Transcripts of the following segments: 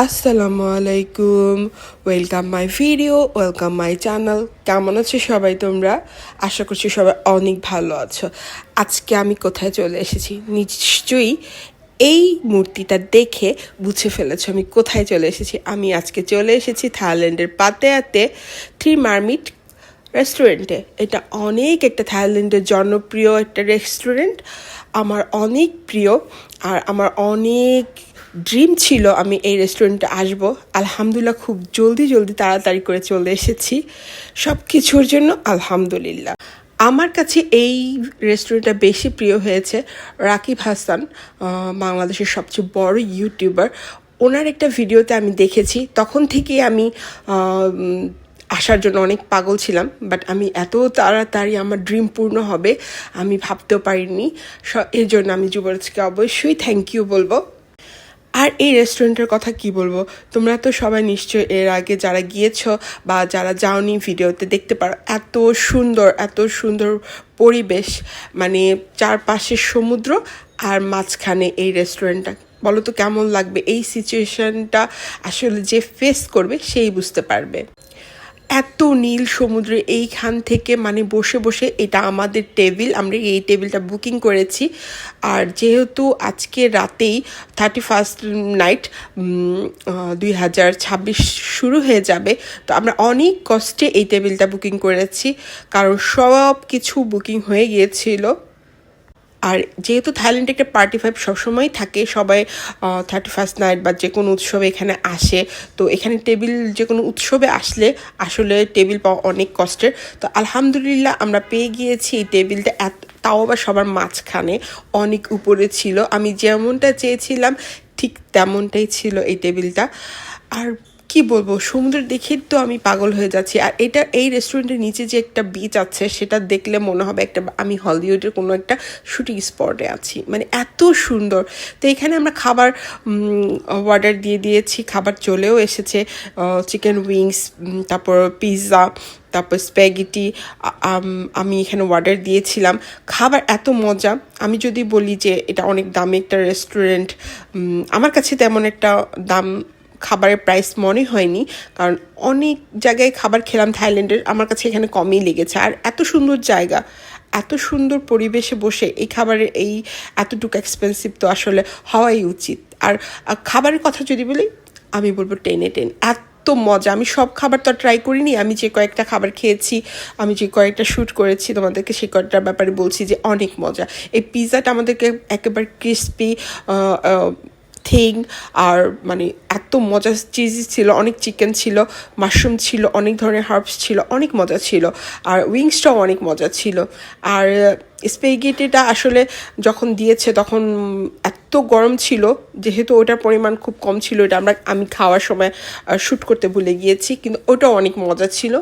আসসালামু আলাইকুম, welcome my video, welcome my channel. কেমন আছো সবাই তোমরা? আশা করছি সবাই অনেক ভালো আছো। আজকে আমি কোথায় চলে এসেছি নিশ্চয়ই এই মূর্তিটা দেখে বুঝে ফেলেছো আমি কোথায় চলে এসেছি। আমি আজকে চলে এসেছি থাইল্যান্ডের পাতেয়াতে থ্রি মার্মিট রেস্টুরেন্টে। এটা অনেক একটা থাইল্যান্ডের জনপ্রিয় একটা রেস্টুরেন্ট, আমার অনেক প্রিয়। আর আমার অনেক ড্রিম ছিল আমি এই রেস্টুরেন্টে আসবো। আলহামদুলিল্লাহ খুব জলদি তাড়াতাড়ি করে চলে এসেছি, সব কিছুর জন্য আলহামদুলিল্লাহ। আমার কাছে এই রেস্টুরেন্টটা বেশি প্রিয় হয়েছে রাকিব হাসান, বাংলাদেশের সবচেয়ে বড় ইউটিউবার। ওনার একটা ভিডিওতে আমি দেখেছি, তখন থেকেই আমি আসার জন্য অনেক পাগল ছিলাম। বাট আমি এত তাড়াতাড়ি আমার ড্রিম পূর্ণ হবে আমি ভাবতেও পারিনি। এর জন্য আমি যুবরাজকে অবশ্যই থ্যাংক ইউ বলবো। আর এই রেস্টুরেন্টের কথা কি বলবো, তোমরা তো সবাই নিশ্চয় এর আগে যারা গিয়েছো বা যারা যাওনি ভিডিওতে দেখতে পারো। এত সুন্দর পরিবেশ, মানে চারপাশে সমুদ্র আর মাঝখানে এই রেস্টুরেন্টটা। বলো তো কেমন লাগবে? এই সিচুয়েশনটা আসলে যে ফেস করবে সেই বুঝতে পারবে। এত নীল সমুদ্রে এইখান থেকে মানে বসে বসে, এটা আমাদের টেবিল, আমরা এই টেবিলটা বুকিং করেছি। আর যেহেতু আজকে রাতেই 31st নাইট 2026 শুরু হয়ে যাবে, তো আমরা অনেক কষ্টে এই টেবিলটা বুকিং করেছি, কারণ সব কিছু বুকিং হয়ে গিয়েছিল। আর যেহেতু থাইল্যান্ডে একটা পার্টি ভাইব সবসময় থাকে, সবাই 31st নাইট বা যে কোনো উৎসবে এখানে আসে। তো এখানে টেবিল যে কোনো উৎসবে আসলে আসলে টেবিল পাওয়া অনেক কষ্টের। তো আলহামদুলিল্লাহ আমরা পেয়ে গিয়েছি এই টেবিলটা, তাও আবার সবার মাঝখানে, অনেক উপরে ছিল। আমি যেমনটা চেয়েছিলাম ঠিক তেমনটাই ছিল এই টেবিলটা। আর কি বলবো, সমুদ্র দেখে তো আমি পাগল হয়ে যাচ্ছি। আর এই রেস্টুরেন্টের নিচে যে একটা বিচ আছে, সেটা দেখলে মনে হবে একটা আমি হলিউডের কোনো একটা শুটিং স্পটে আছি, মানে এত সুন্দর। তো এখানে আমরা খাবার অর্ডার দিয়ে দিয়েছি, খাবার চলেও এসেছে। চিকেন উইংস, তারপর পিৎজা, তারপর স্প্যাগেটি আমি এখানে অর্ডার দিয়েছিলাম। খাবার এত মজা, আমি যদি বলি যে এটা অনেক দামি একটা রেস্টুরেন্ট, আমার কাছে তেমন একটা দাম খাবারের প্রাইস মনে হয়নি, কারণ অনেক জায়গায় খাবার খেলাম থাইল্যান্ডের, আমার কাছে এখানে কমই লেগেছে। আর এত সুন্দর জায়গা, এত সুন্দর পরিবেশে বসে এই খাবারের এই এতটুকু এক্সপেন্সিভ তো আসলে হওয়াই উচিত। আর খাবারের কথা যদি বলি, আমি বলবো 10/10। এত মজা, আমি সব খাবার তো ট্রাই করিনি, আমি যে কয়েকটা খাবার খেয়েছি, আমি যে কয়েকটা শ্যুট করেছি তোমাদেরকে সেই কয়েকটার ব্যাপারে বলছি যে অনেক মজা। এই পিৎজাটা আমাদেরকে একেবারে ক্রিস্পি থিং, আর মানে এত মজা চিজি ছিল, অনেক চিকেন ছিল, মাশরুম ছিল, অনেক ধরনের হার্বস ছিল, অনেক মজা ছিল। আর উইংসটাও অনেক মজা ছিল। আর স্প্যাগেটিটা আসলে যখন দিয়েছে তখন এত গরম ছিল, যেহেতু ওটার পরিমাণ খুব কম ছিল, এটা আমি খাওয়ার সময় শ্যুট করতে ভুলে গিয়েছি, কিন্তু ওটাও অনেক মজা ছিল।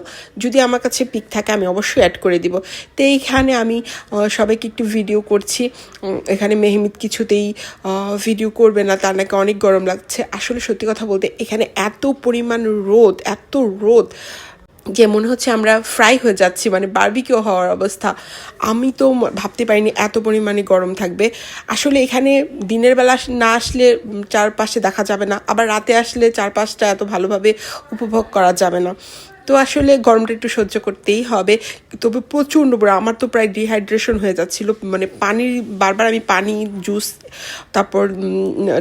যদি আমার কাছে পিক থাকে আমি অবশ্যই অ্যাড করে দিব। তো এইখানে আমি সবাইকে একটু ভিডিও করছি। এখানে মেহমিদ কিছুতেই ভিডিও করবে না, তার নাকি অনেক গরম লাগছে। আসলে সত্যি কথা বলতে এখানে এত পরিমাণ এত রোদ যে মনে হচ্ছে আমরা ফ্রাই হয়ে যাচ্ছি, মানে বারবিকিউ হওয়ার অবস্থা। আমি তো ভাবতে পারিনি এত পরিমাণে গরম থাকবে। আসলে এখানে দিনের বেলা না আসলে চারপাশে দেখা যাবে না, আবার রাতে আসলে চারপাশটা এত ভালোভাবে উপভোগ করা যাবে না। তো আসলে গরমটা একটু সহ্য করতেই হবে। তবে প্রচণ্ড বড়, আমার তো প্রায় ডিহাইড্রেশন হয়ে যাচ্ছিল, মানে বারবার আমি পানি, জুস, তারপর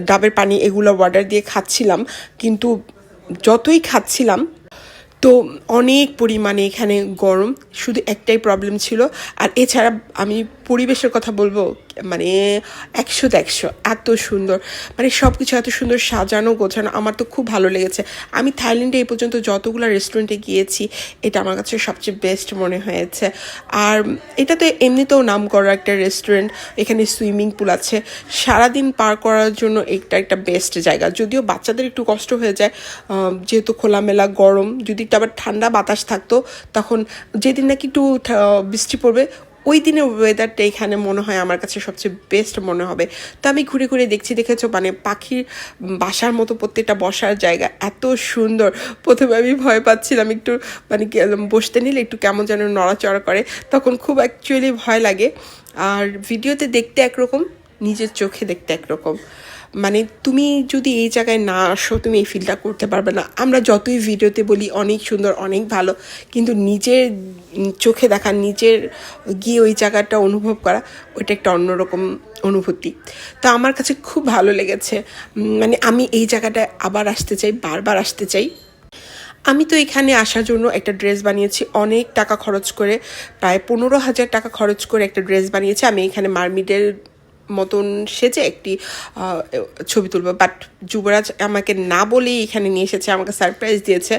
ডাবের পানি এগুলো অর্ডার দিয়ে খাচ্ছিলাম, কিন্তু যতই খাচ্ছিলাম তো অনেক পরিমাণে এখানে গরম। শুধু একটাই প্রবলেম ছিল। আর এছাড়া আমি পরিবেশের কথা বলবো, মানে 100-100, এত সুন্দর, মানে সব কিছু এত সুন্দর সাজানো গোছানো, আমার তো খুব ভালো লেগেছে। আমি থাইল্যান্ডে এই পর্যন্ত যতগুলো রেস্টুরেন্টে গিয়েছি এটা আমার কাছে সবচেয়ে বেস্ট মনে হয়েছে। আর এটা তো এমনিতেও নাম করা একটা রেস্টুরেন্ট, এখানে সুইমিং পুল আছে, সারাদিন পার করার জন্য এটা একটা বেস্ট জায়গা। যদিও বাচ্চাদের একটু কষ্ট হয়ে যায়, যেহেতু খোলামেলা গরম, যদি একটু আবার ঠান্ডা বাতাস থাকতো, তখন যেদিন নাকি একটু বৃষ্টি পড়বে ওই দিনের ওয়েদারটা এখানে মনে হয় আমার কাছে সবচেয়ে বেস্ট মনে হবে। তো আমি ঘুরে ঘুরে দেখেছো, মানে পাখির বাসার মতো প্রত্যেকটা বসার জায়গা এত সুন্দর। প্রথমে আমি ভয় পাচ্ছিলাম একটু, মানে বসতে নিলে একটু কেমন যেন নড়াচড়া করে, তখন খুব অ্যাকচুয়ালি ভয় লাগে। আর ভিডিওতে দেখতে একরকম, নিজের চোখে দেখতে একরকম, মানে তুমি যদি এই জায়গায় না আসো তুমি এই ফিলটা করতে পারবে না। আমরা যতই ভিডিওতে বলি অনেক সুন্দর অনেক ভালো, কিন্তু নিজের চোখে দেখা, নিজের গিয়ে ওই জায়গাটা অনুভব করা, ওইটা একটা অন্যরকম অনুভূতি। তো আমার কাছে খুব ভালো লেগেছে, মানে আমি এই জায়গাটায় আবার আসতে চাই, বারবার আসতে চাই। আমি তো এখানে আসার জন্য একটা ড্রেস বানিয়েছি অনেক টাকা খরচ করে, প্রায় 15,000 টাকা খরচ করে একটা ড্রেস বানিয়েছি। আমি এখানে মারমিডের মতন সেজে একটি ছবি তুলবো, বাট যুবরাজ আমাকে না বলেই এখানে নিয়ে এসেছে, আমাকে সারপ্রাইজ দিয়েছে।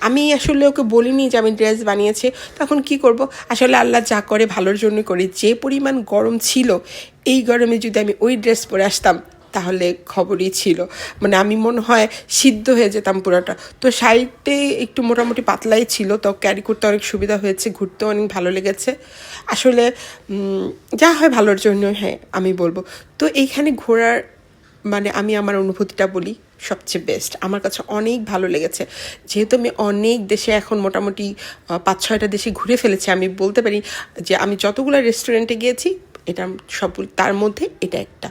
আমি আসলে ওকে বলিনি যে আমি ড্রেস বানিয়েছি, তখন কি করব, আসলে আল্লাহ যা করে ভালোর জন্য করে। যে পরিমাণ গরম ছিল, এই গরমে যদি আমি ওই ড্রেস পরে আসতাম তাহলে খবরই ছিল, মানে আমি মনে হয় সিদ্ধ হয়ে যেতাম পুরোটা। তো শাড়িতে একটু মোটামুটি পাতলাই ছিল, তো ক্যারি করতে অনেক সুবিধা হয়েছে, ঘুরতে অনেক ভালো লেগেছে। আসলে যা হয় ভালোর জন্য, হ্যাঁ আমি বলবো। তো এইখানে ঘোরার মানে আমি আমার অনুভূতিটা বলি, সবচেয়ে বেস্ট আমার কাছে অনেক ভালো লেগেছে। যেহেতু আমি অনেক দেশে এখন মোটামুটি 5-6টা দেশে ঘুরে ফেলেছি, আমি বলতে পারি যে আমি যতগুলো রেস্টুরেন্টে গিয়েছি এটা সব তার মধ্যে এটা একটা।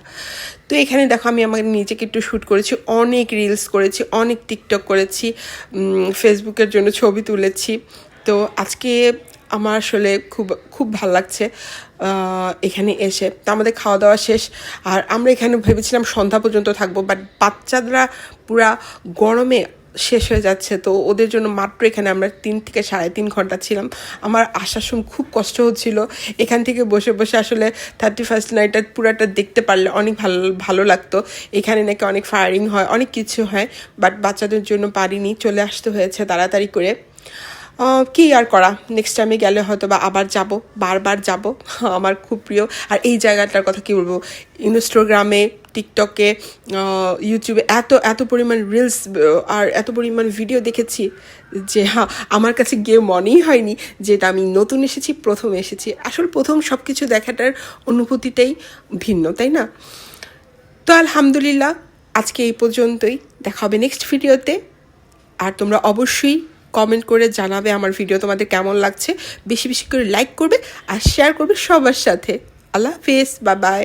তো এখানে দেখো আমি আমার নিজেকে একটু শ্যুট করেছি, অনেক রিলস করেছি, অনেক টিকটক করেছি, ফেসবুকের জন্য ছবি তুলেছি। তো আজকে আমার আসলে খুব খুব ভালো লাগছে এখানে এসে। তো আমাদের খাওয়া দাওয়া শেষ, আর আমরা এখানে ভেবেছিলাম সন্ধ্যা পর্যন্ত থাকবো, বাট বাচ্চারা পুরা গরমে শেষ হয়ে যাচ্ছে, তো ওদের জন্য মাত্র এখানে আমরা 3 থেকে 3.5 ঘন্টা ছিলাম। আমার আসার সময় খুব কষ্ট হচ্ছিল, এখান থেকে বসে বসে আসলে 31st নাইটটা পুরাটা দেখতে পারলে অনেক ভালো ভালো লাগতো। এখানে নাকি অনেক ফায়ারিং হয়, অনেক কিছু হয়, বাট বাচ্চাদের জন্য পারিনি, চলে আসতে হয়েছে তাড়াতাড়ি করে। কি আর করা, নেক্সট টাইমে গেলে হয়তো বা আবার যাব, বারবার যাব। আমার খুব প্রিয়। আর এই জায়গাটার কথা কি বলবো, ইনস্টাগ্রামে, টিকটকে, ইউটিউবে এত এত পরিমাণ রিলস আর এত পরিমাণ ভিডিও দেখেছি যে আমার কাছে গিয়ে মনেই হয়নি যে এটা আমি নতুন এসেছি, প্রথম এসেছি। আসলে প্রথম সব কিছু দেখাটার অনুভূতিটাই ভিন্ন, তাই না? তো আলহামদুলিল্লাহ, আজকে এই পর্যন্তই, দেখা হবে নেক্সট ভিডিওতে। আর তোমরা অবশ্যই কমেন্ট করে জানাবে আমার ভিডিও তোমাদের কেমন লাগছে, বেশি বেশি করে লাইক করবে আর শেয়ার করবে সবার সাথে। আল্লাহ হাফেজ, বাই বাই।